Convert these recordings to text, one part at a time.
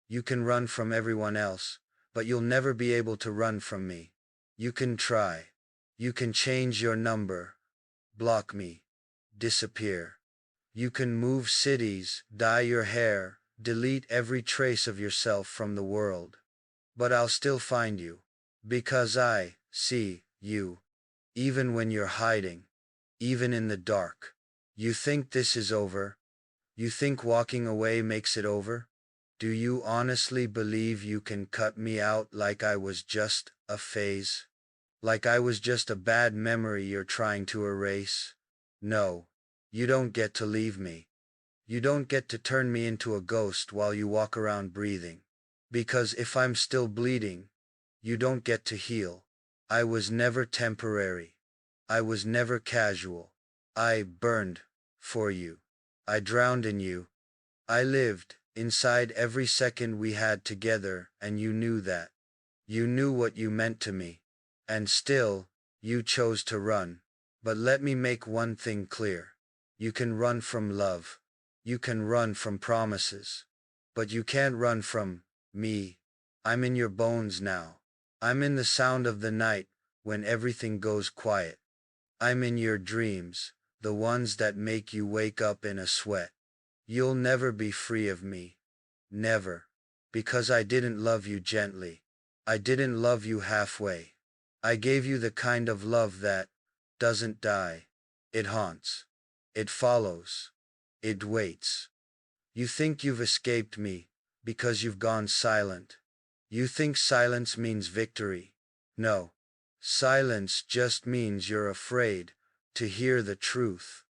You can run from everyone else, but you'll never be able to run from me. You can try. You can change your number, block me, disappear. You can move cities, dye your hair, delete every trace of yourself from the world. But I'll still find you, because I see you, even when you're hiding, even in the dark. You think this is over? You think walking away makes it over? Do you honestly believe you can cut me out like I was just a phase? Like I was just a bad memory you're trying to erase? No, you don't get to leave me. You don't get to turn me into a ghost while you walk around breathing. Because if I'm still bleeding, you don't get to heal. I was never temporary. I was never casual. I burned for you. I drowned in you. I lived inside every second we had together, and you knew that. You knew what you meant to me. And still, you chose to run. But let me make one thing clear. You can run from love. You can run from promises. But you can't run from me. I'm in your bones now. I'm in the sound of the night when everything goes quiet. I'm in your dreams, the ones that make you wake up in a sweat. You'll never be free of me. Never. Because I didn't love you gently. I didn't love you halfway. I gave you the kind of love that doesn't die. It haunts. It follows. It waits. You think you've escaped me because you've gone silent. You think silence means victory. No. Silence just means you're afraid to hear the truth.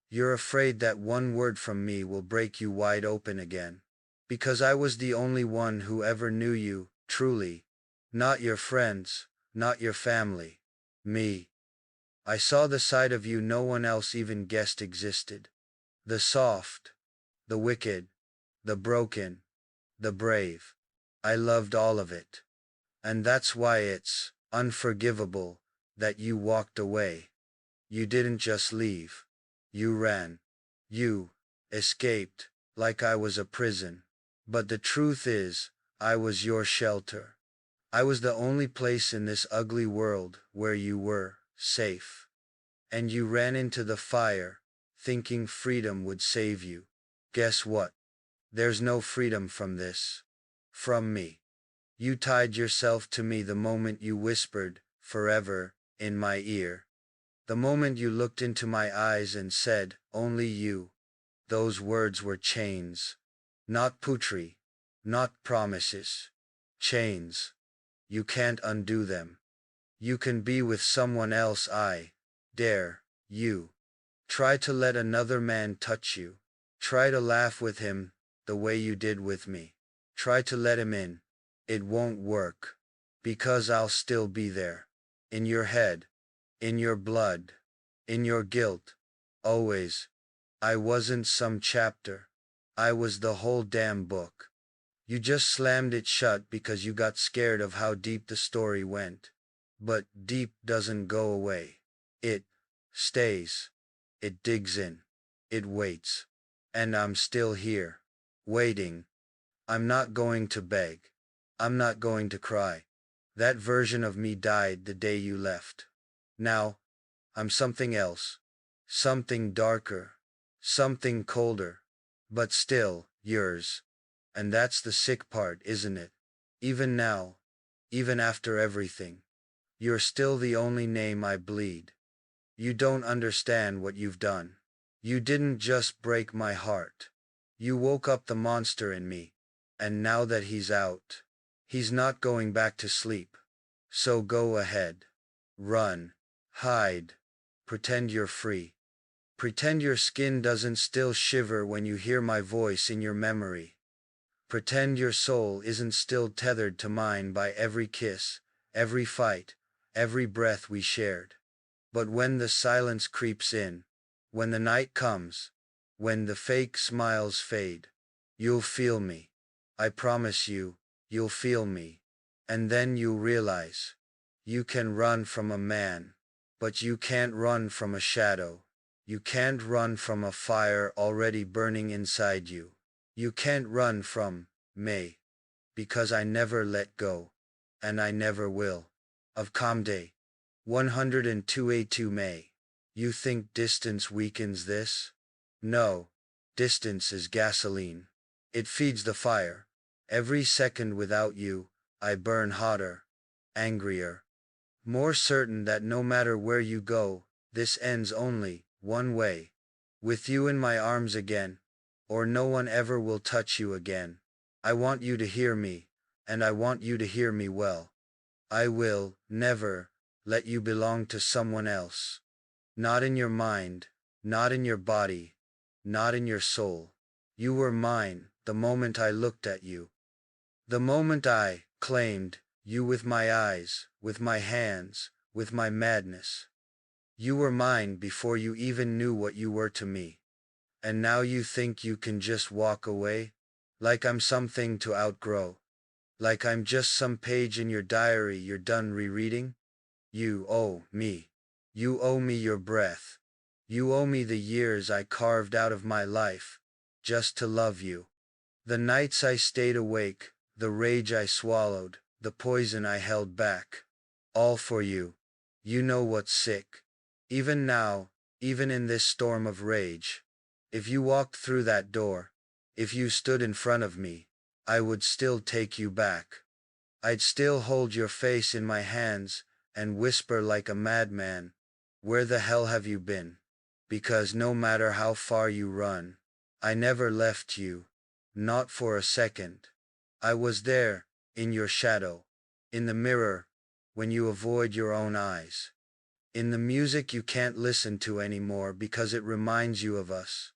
You're afraid that one word from me will break you wide open again. Because I was the only one who ever knew you, truly. Not your friends, not your family. Me. I saw the side of you no one else even guessed existed. The soft, the wicked, the broken, the brave. I loved all of it. And that's why it's unforgivable that you walked away. You didn't just leave. You ran. You escaped like I was a prison. But the truth is, I was your shelter. I was the only place in this ugly world where you were safe. And you ran into the fire, thinking freedom would save you. Guess what? There's no freedom from this. From me. You tied yourself to me the moment you whispered, "Forever," in my ear. The moment you looked into my eyes and said, "Only you." Those words were chains. Not poetry. Not promises. Chains. You can't undo them. You can be with someone else. I dare you. Try to let another man touch you. Try to laugh with him the way you did with me. Try to let him in. It won't work. Because I'll still be there. In your head. In your blood. In your guilt. Always. I wasn't some chapter. I was the whole damn book. You just slammed it shut because you got scared of how deep the story went. But deep doesn't go away. It stays. It digs in. It waits. And I'm still here. Waiting. I'm not going to beg. I'm not going to cry. That version of me died the day you left. Now, I'm something else. Something darker. Something colder. But still, yours. And that's the sick part, isn't it? Even now. Even after everything. You're still the only name I bleed. You don't understand what you've done. You didn't just break my heart. You woke up the monster in me. And now that he's out, he's not going back to sleep. So go ahead. Run. Hide. Pretend you're free. Pretend your skin doesn't still shiver when you hear my voice in your memory. Pretend your soul isn't still tethered to mine by every kiss, every fight, every breath we shared. But when the silence creeps in, when the night comes, when the fake smiles fade, you'll feel me. I promise you, you'll feel me. And then you'll realize. You can run from a man. But you can't run from a shadow. You can't run from a fire already burning inside you. You can't run from me. because I never let go. And I never will. Of calm day. 102A2 May. You think distance weakens this? No. Distance is gasoline. It feeds the fire. Every second without you, I burn hotter, angrier, more certain that no matter where you go, this ends only one way. With you in my arms again, or no one ever will touch you again. I want you to hear me, and I want you to hear me well. I will never let you belong to someone else. Not in your mind, not in your body, not in your soul. You were mine the moment I looked at you. The moment I claimed you with my eyes, with my hands, with my madness. You were mine before you even knew what you were to me. And now you think you can just walk away? Like I'm something to outgrow? Like I'm just some page in your diary you're done rereading? You owe me. You owe me your breath. You owe me the years I carved out of my life, just to love you. The nights I stayed awake, the rage I swallowed, the poison I held back. All for you. You know what's sick. Even now, even in this storm of rage. If you walked through that door, if you stood in front of me, I would still take you back. I'd still hold your face in my hands and whisper like a madman, "Where the hell have you been?" Because no matter how far you run, I never left you, not for a second. I was there, in your shadow, in the mirror, when you avoid your own eyes, in the music you can't listen to anymore because it reminds you of us.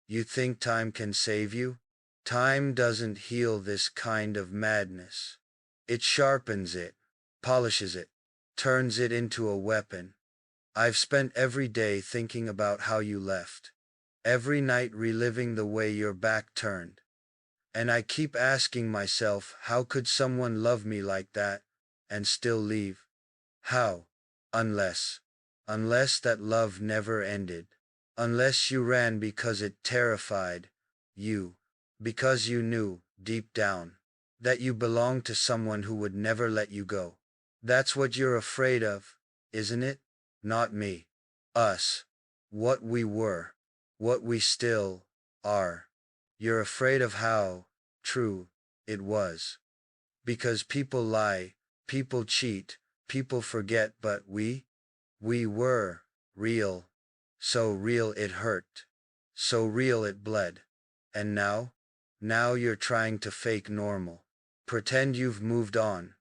You think time can save you? Time doesn't heal this kind of madness. It sharpens it, polishes it, turns it into a weapon. I've spent every day thinking about how you left, every night reliving the way your back turned. And I keep asking myself, how could someone love me like that, and still leave? How? Unless that love never ended. Unless you ran because it terrified you. Because you knew, deep down, that you belonged to someone who would never let you go. That's what you're afraid of, isn't it? Not me. Us. What we were. What we still are. You're afraid of how true it was. Because people lie, people cheat, people forget, but we were real. So real it hurt. So real it bled. And now you're trying to fake normal. Pretend you've moved on.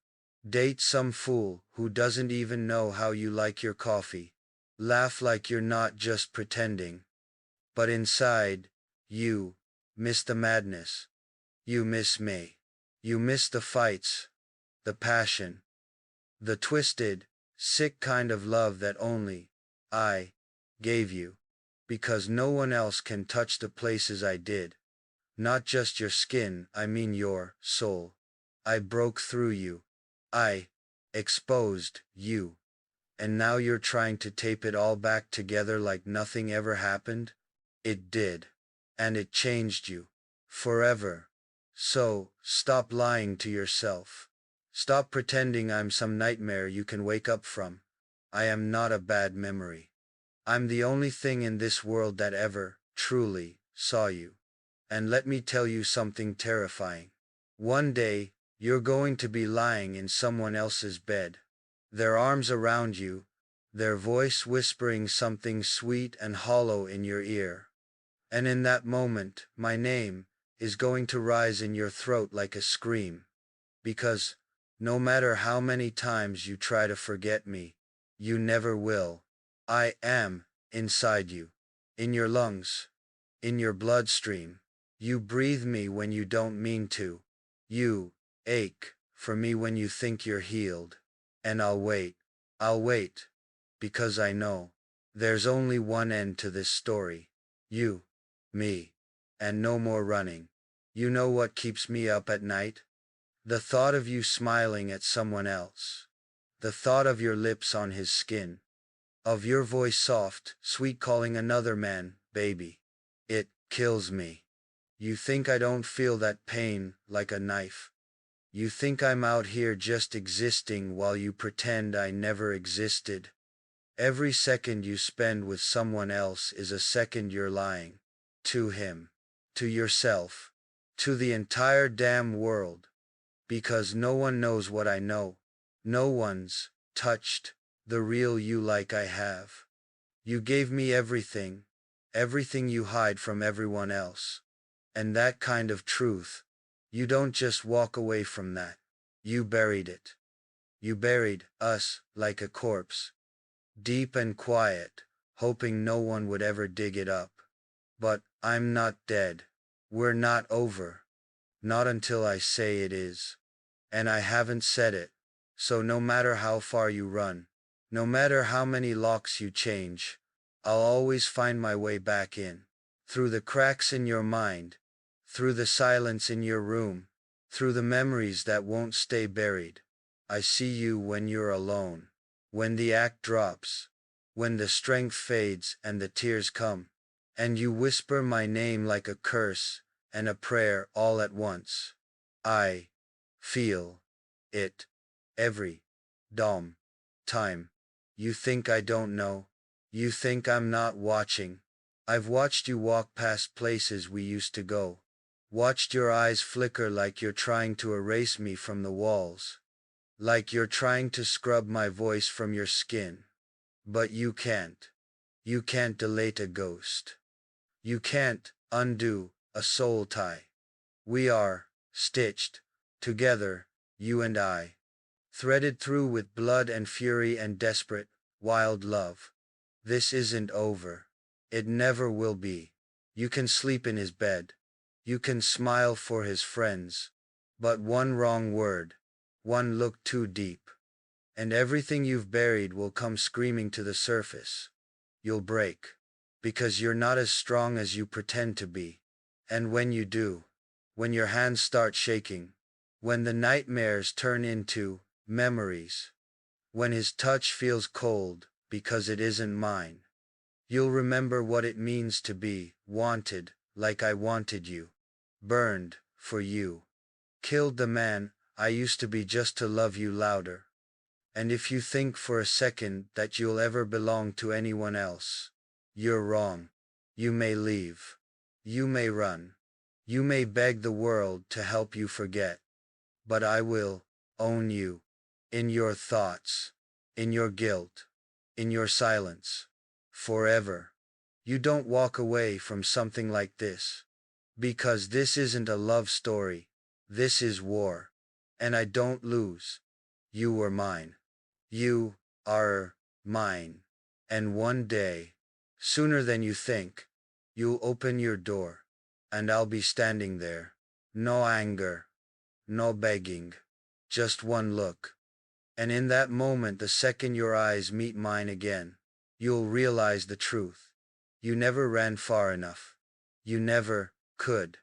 Date some fool who doesn't even know how you like your coffee. Laugh like you're not just pretending. But inside, you miss the madness. You miss me. You miss the fights, the passion, the twisted, sick kind of love that only I gave you. Because no one else can touch the places I did. Not just your skin, I mean your soul. I broke through you. I exposed you. And now you're trying to tape it all back together like nothing ever happened? It did. And it changed you. Forever. So, stop lying to yourself. Stop pretending I'm some nightmare you can wake up from. I am not a bad memory. I'm the only thing in this world that ever, truly, saw you. And let me tell you something terrifying. One day, you're going to be lying in someone else's bed. Their arms around you, their voice whispering something sweet and hollow in your ear. And in that moment, my name is going to rise in your throat like a scream. Because, no matter how many times you try to forget me, you never will. I am inside you, in your lungs, in your bloodstream. You breathe me when you don't mean to. You ache for me when you think you're healed. And I'll wait, because I know there's only one end to this story. You, me, and no more running. You know what keeps me up at night? The thought of you smiling at someone else. The thought of your lips on his skin. Of your voice soft, sweet calling another man, baby. It kills me. You think I don't feel that pain like a knife? You think I'm out here just existing while you pretend I never existed. Every second you spend with someone else is a second you're lying. To him. To yourself. To the entire damn world. Because no one knows what I know. No one's touched the real you like I have. You gave me everything. Everything you hide from everyone else. And that kind of truth. You don't just walk away from that. You buried it. You buried us like a corpse. Deep and quiet, hoping no one would ever dig it up. But I'm not dead. We're not over. Not until I say it is. And I haven't said it. So no matter how far you run, no matter how many locks you change, I'll always find my way back in. Through the cracks in your mind, through the silence in your room, through the memories that won't stay buried. I see you when you're alone, when the act drops, when the strength fades and the tears come, and you whisper my name like a curse and a prayer all at once. I feel it every time. You think I don't know? You think I'm not watching? I've watched you walk past places we used to go. Watched your eyes flicker like you're trying to erase me from the walls. Like you're trying to scrub my voice from your skin. But you can't. You can't delete a ghost. You can't undo a soul tie. We are stitched together, you and I. Threaded through with blood and fury and desperate, wild love. This isn't over. It never will be. You can sleep in his bed. You can smile for his friends. But one wrong word, one look too deep, and everything you've buried will come screaming to the surface. You'll break. Because you're not as strong as you pretend to be. And when you do, when your hands start shaking, when the nightmares turn into memories, when his touch feels cold because it isn't mine, you'll remember what it means to be wanted like I wanted you. Burned for you. Killed the man I used to be just to love you louder. And if you think for a second that you'll ever belong to anyone else, you're wrong. You may leave. You may run. You may beg the world to help you forget. But I will own you. In your thoughts. In your guilt. In your silence. Forever. You don't walk away from something like this. Because this isn't a love story. This is war. And I don't lose. You were mine. You are mine. And one day, sooner than you think, you'll open your door. And I'll be standing there. No anger. No begging. Just one look. And in that moment, the second your eyes meet mine again, you'll realize the truth. You never ran far enough. You never could.